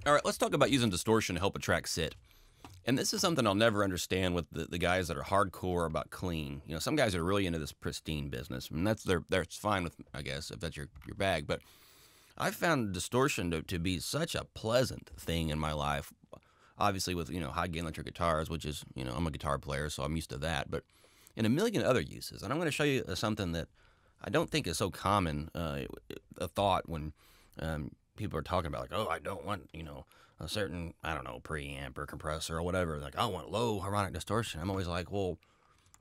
All right, let's talk about using distortion to help a track sit. And this is something I'll never understand with the guys that are hardcore about clean. You know, some guys are really into this pristine business, and that's fine with, I guess, if that's your bag. But I found distortion to be such a pleasant thing in my life. Obviously, with high gain electric guitars, which is I'm a guitar player, so I'm used to that. But in a million other uses, and I'm going to show you something that I don't think is so common a thought when people are talking about, like, oh, I don't want a certain, I don't know, preamp or compressor or whatever. Like, I want low harmonic distortion. I'm always like, well,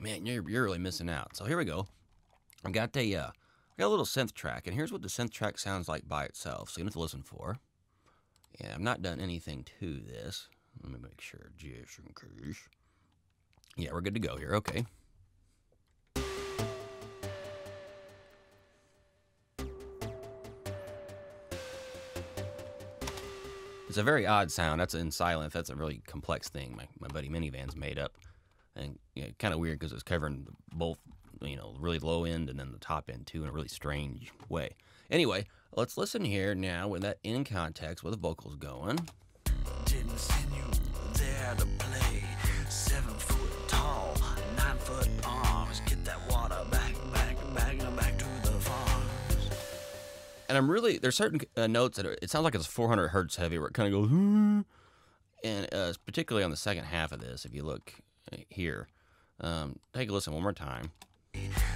man, you're really missing out. So here we go. I've got a little synth track, and here's what the synth track sounds like by itself. So you have to listen for. Yeah, I've not done anything to this. Let me make sure, just in case. Yeah, we're good to go here. Okay. It's a very odd sound. That's in silence. That's a really complex thing my buddy Minivan's made up. And kind of weird because it's covering both, really low end and then the top end too in a really strange way. Anyway, let's listen here now with that in context with the vocals going. Didn't send you there to play. 7 foot tall, 9 foot arms. Get that water back to the farms. And I'm really, there's certain notes that it sounds like it's 400 hertz heavy where it kind of goes, and particularly on the second half of this, if you look here, take a listen one more time.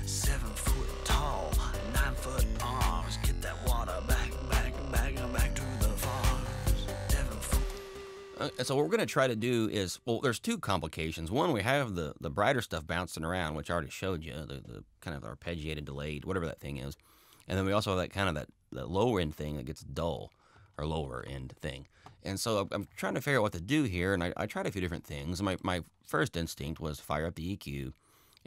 7 foot tall, 9 foot arms. Get that water back to the farms. 7 foot. And so what we're going to try to do is, well, there's two complications. One, we have the brighter stuff bouncing around, which I already showed you, the kind of arpeggiated, delayed, whatever that thing is. And then we also have that kind of that lower end thing that gets dull, or lower end thing. And so I'm trying to figure out what to do here, and I tried a few different things. My first instinct was to fire up the EQ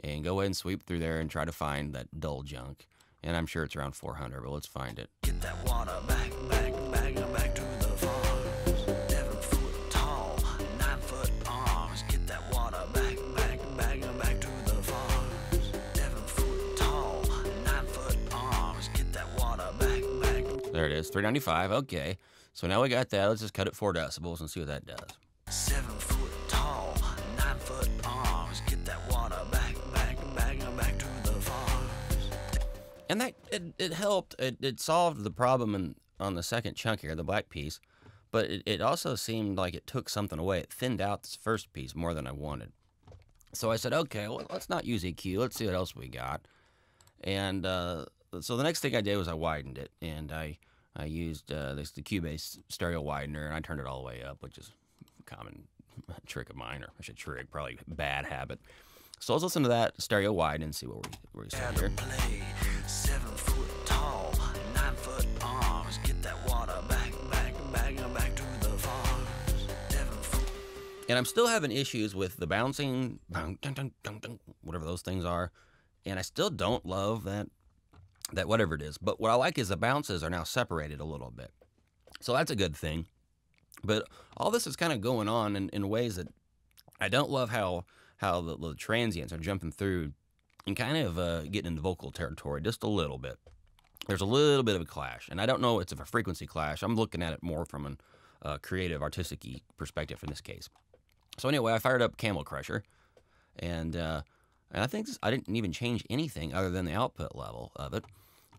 and go ahead and sweep through there and try to find that dull junk. And I'm sure it's around 400, but let's find it. Get that water back to the farms. 7 foot tall, 9 foot arms. Get that water back to the farms. 7 foot tall, 9 foot arms. Get that water back. There it is, 395. Okay. So now we got that. Let's just cut it 4 decibels and see what that does. 7 foot tall, 9 foot arms. Get that water back to the farms. And that it helped. It solved the problem on the second chunk here, the black piece. But it also seemed like it took something away. It thinned out this first piece more than I wanted. So I said, okay, well, let's not use EQ. Let's see what else we got. And so the next thing I did was I widened it, and I used the Cubase stereo widener, and I turned it all the way up, which is a common trick of mine, or I should trick, probably bad habit. So let's listen to that stereo wide and see what we see here. Play. 7 foot tall, 9 foot arms. Get that water back to the farms. 7 foot. And I'm still having issues with the bouncing, whatever those things are, and I still don't love that whatever it is. But what I like is the bounces are now separated a little bit. So that's a good thing. But all this is kind of going on in ways that I don't love how the transients are jumping through and kind of getting into vocal territory just a little bit. There's a little bit of a clash. And I don't know it's a frequency clash. I'm looking at it more from a creative, artistic-y perspective in this case. So anyway, I fired up Camel Crusher. And I think I didn't even change anything other than the output level of it.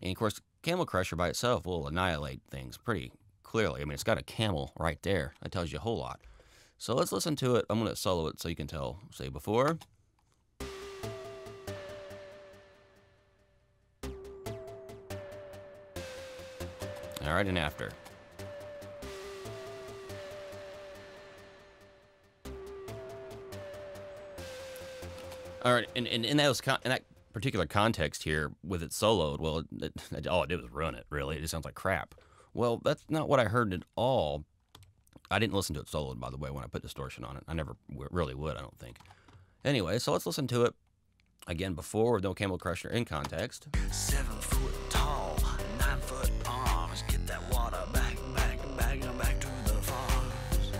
And of course, Camel Crusher by itself will annihilate things pretty clearly. I mean, it's got a camel right there. That tells you a whole lot. So let's listen to it. I'm going to solo it so you can tell, say, before. All right, and after. All right, and in that particular context here, with it soloed, well, all it did was ruin it, really. It just sounds like crap. Well, that's not what I heard at all. I didn't listen to it soloed, by the way, when I put distortion on it. I never really would, I don't think. Anyway, so let's listen to it again before with no Camel Crusher in context. 7 foot tall, 9 foot arms. Get that water back to the farms.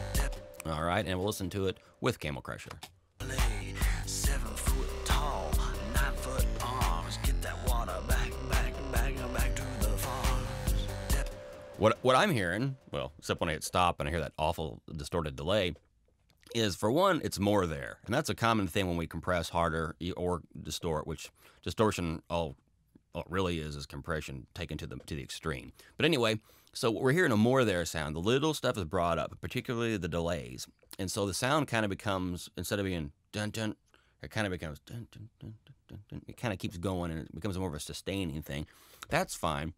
All right, and we'll listen to it with Camel Crusher. Play. 7 foot tall, 9 foot arms. Get that water back to the farms. What I'm hearing, well, except when I hit stop and I hear that awful distorted delay, is for one, it's more there, and that's a common thing when we compress harder or distort, which distortion all it really is compression taken to the extreme. But anyway, so we're hearing a more there sound. The little stuff is brought up, particularly the delays, and so the sound kind of becomes, instead of being dun dun, it kind of becomes dun dun dun dun dun dun. It kind of keeps going, and it becomes more of a sustaining thing. That's fine,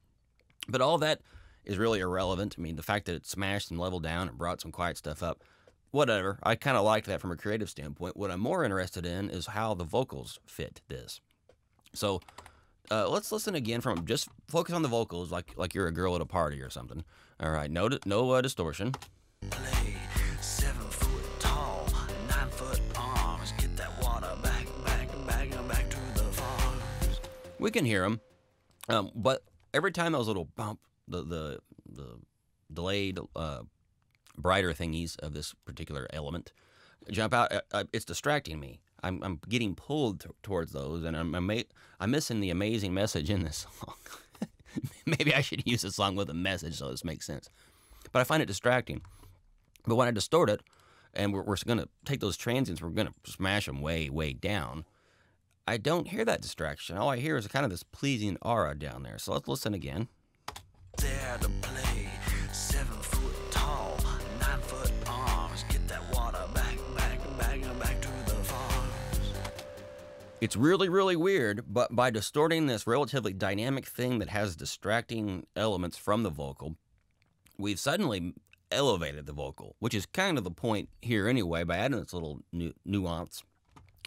but all that is really irrelevant. I mean, the fact that it smashed and leveled down and brought some quiet stuff up, whatever. I kind of liked that from a creative standpoint. What I'm more interested in is how the vocals fit this. So let's listen again from, just focus on the vocals like you're a girl at a party or something. All right, no distortion. Play 7 foot tall, 9 foot arms. Get that water back to the farms. We can hear them, but every time those little bump, the delayed brighter thingies of this particular element jump out, it's distracting me. I'm getting pulled towards those, and I'm missing the amazing message in this song. Maybe I should use a song with a message so this makes sense. But I find it distracting. But when I distort it, and we're going to take those transients, we're going to smash them way, way down, I don't hear that distraction. All I hear is kind of this pleasing aura down there. So let's listen again. There to play, 7 foot tall, 9 foot arms. Get that water back to the farms. It's really, really weird, but by distorting this relatively dynamic thing that has distracting elements from the vocal, we've suddenly elevated the vocal, which is kind of the point here anyway, by adding this little nuance.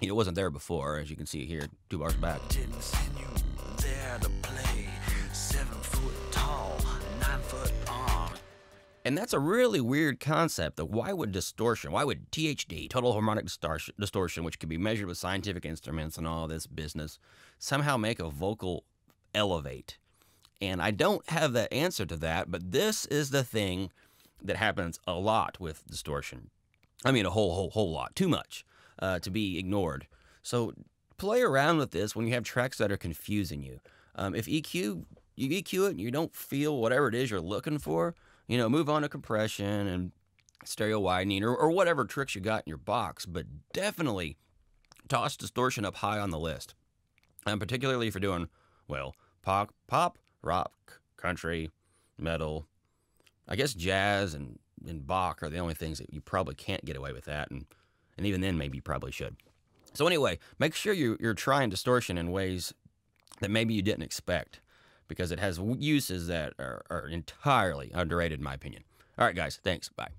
It wasn't there before, as you can see here, 2 bars back. Didn't send you there to play, 7 foot tall, 9 foot arms. And that's a really weird concept of why would THD, total harmonic distortion, which can be measured with scientific instruments and all this business, somehow make a vocal elevate? And I don't have the answer to that, but this is the thing that happens a lot with distortion. I mean, a whole lot, too much to be ignored. So play around with this when you have tracks that are confusing you. If you EQ it and you don't feel whatever it is you're looking for, move on to compression and stereo widening or whatever tricks you got in your box, but definitely toss distortion up high on the list. And particularly if you're doing, well, pop, rock, country, metal, I guess jazz and Bach are the only things that you probably can't get away with that, and even then maybe you probably should. So anyway, make sure you're trying distortion in ways that maybe you didn't expect, because it has uses that are entirely underrated in my opinion. All right, guys, thanks. Bye.